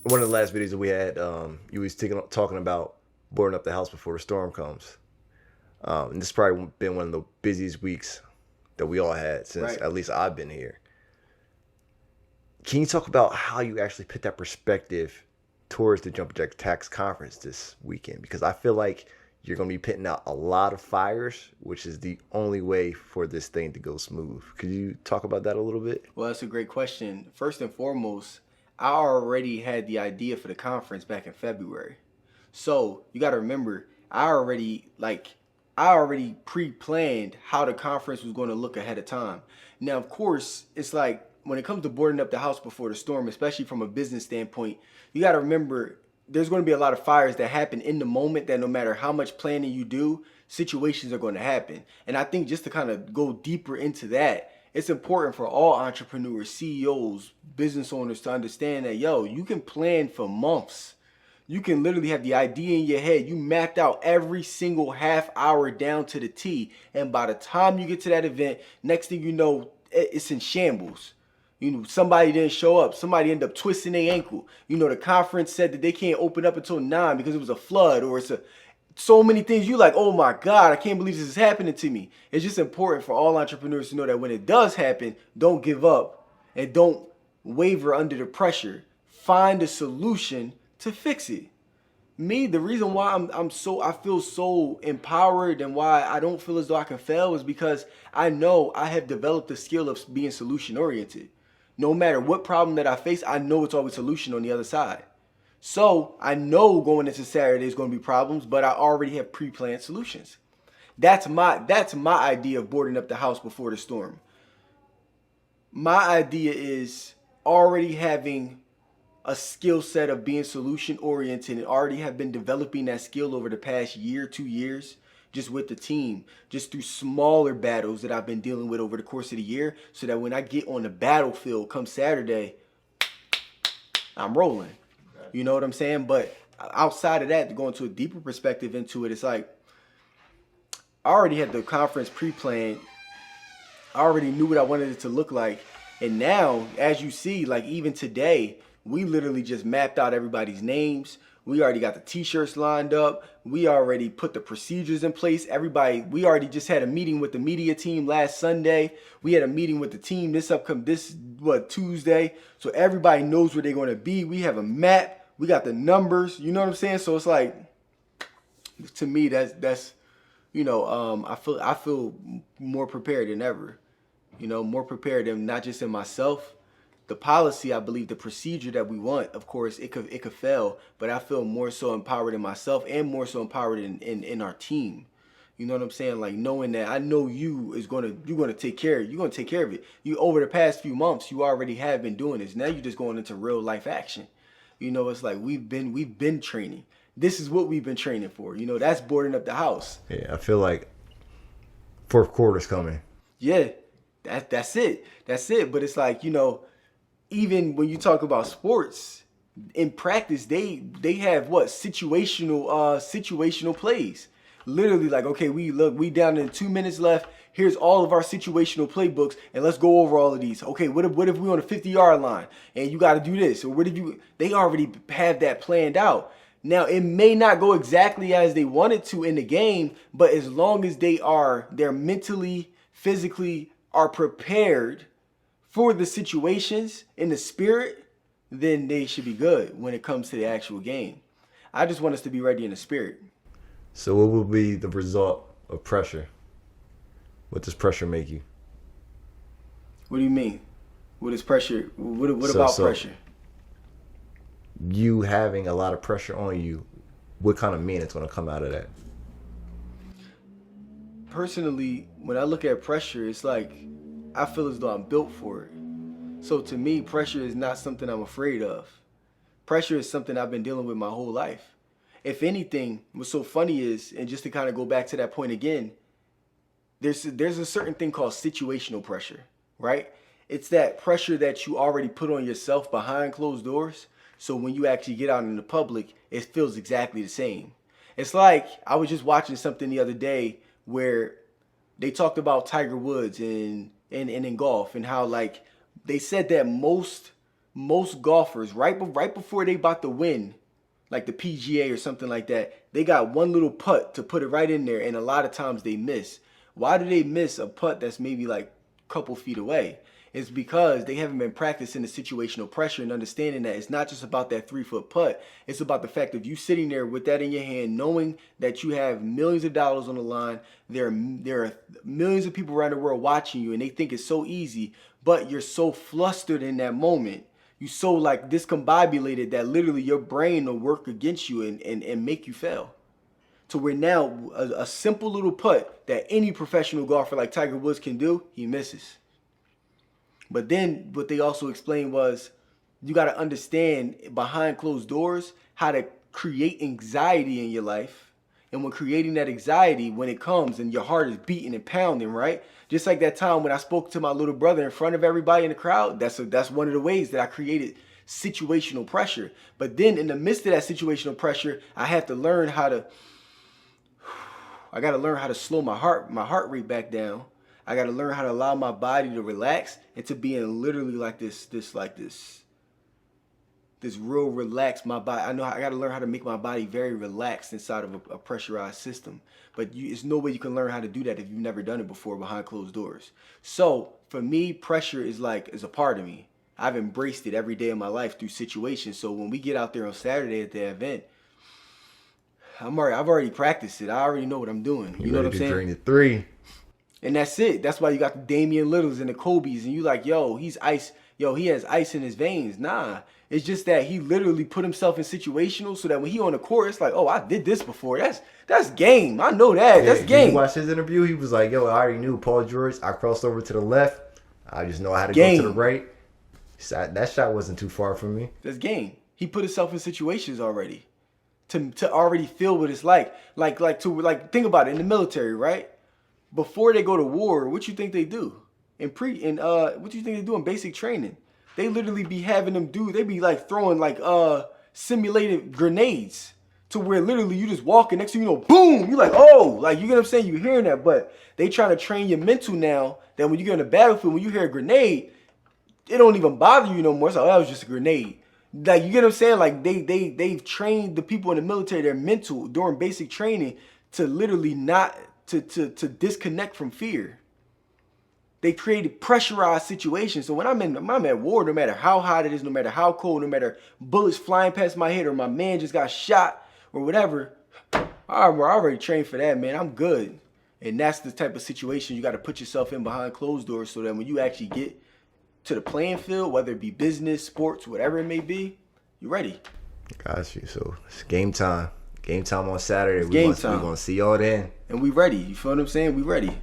one of the last videos that we had, you was talking about boarding up the house before the storm comes. And this has probably been one of the busiest weeks that we all had since Right. at least I've been here. Can you talk about how you actually put that perspective towards the Jump Jack Tax Conference this weekend? Because I feel like you're going to be putting out a lot of fires, which is the only way for this thing to go smooth. Could you talk about that a little bit? Well, that's a great question. First and foremost, I already had the idea for the conference back in February. So you got to remember, I already pre-planned how the conference was going to look ahead of time. Now, of course, it's like when it comes to boarding up the house before the storm, especially from a business standpoint, you got to remember there's going to be a lot of fires that happen in the moment that no matter how much planning you do, situations are going to happen. And I think just to kind of go deeper into that, it's important for all entrepreneurs, CEOs, business owners to understand that, yo, you can plan for months. You can literally have the idea in your head. You mapped out every single half hour down to the T. And by the time you get to that event, next thing you know, it's in shambles. You know, somebody didn't show up. Somebody ended up twisting their ankle. You know, the conference said that they can't open up until 9 because it was a flood or so many things. You like, oh my God, I can't believe this is happening to me. It's just important for all entrepreneurs to know that when it does happen, don't give up and don't waver under the pressure. Find a solution to fix it. Me, the reason why I feel so empowered and why I don't feel as though I can fail is because I know I have developed the skill of being solution oriented. No matter what problem that I face, I know it's always a solution on the other side. So I know going into Saturday is going to be problems, but I already have pre-planned solutions. That's my idea of boarding up the house before the storm. My idea is already having a skill set of being solution oriented and already have been developing that skill over the past year, 2 years, just with the team, just through smaller battles that I've been dealing with over the course of the year, so that when I get on the battlefield come Saturday, I'm rolling. You know what I'm saying? But outside of that, to go into a deeper perspective into it, it's like I already had the conference pre-planned. I already knew what I wanted it to look like. And now, as you see, like even today, we literally just mapped out everybody's names. We already got the t-shirts lined up. We already put the procedures in place. We already just had a meeting with the media team last Sunday. We had a meeting with the team Tuesday. So everybody knows where they're going to be. We have a map. We got the numbers. You know what I'm saying? So it's like, to me, that's I feel more prepared than ever. You know, more prepared than not just in myself. The policy, I believe, the procedure that we want, of course, it could fail, but I feel more so empowered in myself and more so empowered in our team. You know what I'm saying? Like knowing that I know you're gonna take care of it. You over the past few months, you already have been doing this. Now you're just going into real life action. You know, it's like we've been training. This is what we've been training for. You know, that's boarding up the house. Yeah, I feel like fourth quarter's coming. Yeah, that's it. That's it. But it's like, even when you talk about sports, in practice they have what situational plays. Literally like, okay, we down to 2 minutes left. Here's all of our situational playbooks, and let's go over all of these. Okay, what if we on a 50-yard line and you got to do this, or they already have that planned out. Now it may not go exactly as they wanted to in the game, but as long as they're mentally, physically are prepared for the situations in the spirit, then they should be good when it comes to the actual game. I just want us to be ready in the spirit. So what will be the result of pressure? What does pressure make you? What do you mean? What is pressure? What about pressure? You having a lot of pressure on you, what kind of mean it's going to come out of that? Personally, when I look at pressure, it's like I feel as though I'm built for it. So to me, pressure is not something I'm afraid of. Pressure is something I've been dealing with my whole life. If anything, what's so funny is, and just to kind of go back to that point again, there's a certain thing called situational pressure, right? It's that pressure that you already put on yourself behind closed doors. So when you actually get out in the public, it feels exactly the same. It's like I was just watching something the other day where they talked about Tiger Woods and in golf, and how like they said that most most golfers, right before they about to win, like the PGA or something like that, they got one little putt to put it right in there, and a lot of times they miss. Why do they miss a putt that's maybe like a couple feet away? It's because they haven't been practicing the situational pressure and understanding that it's not just about that 3-foot putt. It's about the fact of you sitting there with that in your hand, knowing that you have millions of dollars on the line. There are millions of people around the world watching you, and they think it's so easy, but you're so flustered in that moment. You so like discombobulated that literally your brain will work against you and make you fail. To where now a simple little putt that any professional golfer like Tiger Woods can do, he misses. But then what they also explained was you got to understand behind closed doors how to create anxiety in your life. And when creating that anxiety, when it comes and your heart is beating and pounding, right? Just like that time when I spoke to my little brother in front of everybody in the crowd, that's one of the ways that I created situational pressure. But then in the midst of that situational pressure, I got to learn how to slow my heart rate back down. I got to learn how to allow my body to relax and to be in literally like this real relaxed. My body, I got to learn how to make my body very relaxed inside of a pressurized system. But there's no way you can learn how to do that if you've never done it before behind closed doors. So for me, pressure is a part of me. I've embraced it every day of my life through situations. So when we get out there on Saturday at the event, I've already practiced it. I already know what I'm doing. You know what I'm saying? During the 3. And that's it. That's why you got the Damian Littles and the Kobe's, and you like, yo, he's ice. Yo, he has ice in his veins. Nah, it's just that he literally put himself in situational so that when he on the court, it's like, oh, I did this before. That's game. I know that. That's game. You watch his interview. He was like, yo, I already knew Paul George. I crossed over to the left. I just know how to go to the right. That shot wasn't too far from me. That's game. He put himself in situations already to already feel what it's like. Like think about it in the military, right? Before they go to war, what you think they do? What do you think they do in basic training? They literally be having them they be like throwing like simulated grenades to where literally you just walk and next thing you know, boom, you like, oh, like you get what I'm saying? You hearing that, but they trying to train your mental now that when you get on the battlefield, when you hear a grenade, it don't even bother you no more. It's like, oh, that was just a grenade. Like you get what I'm saying? Like they've trained the people in the military, their mental during basic training to literally not to disconnect from fear. They created pressurized situations. So when I'm at war, no matter how hot it is, no matter how cold, no matter bullets flying past my head or my man just got shot or whatever, I already trained for that, man. I'm good. And that's the type of situation you got to put yourself in behind closed doors so that when you actually get to the playing field, whether it be business, sports, whatever it may be, you're ready. Got you. So it's game time. Game time on Saturday. It's game time. We're going to see y'all then. And we ready. You feel what I'm saying? We ready.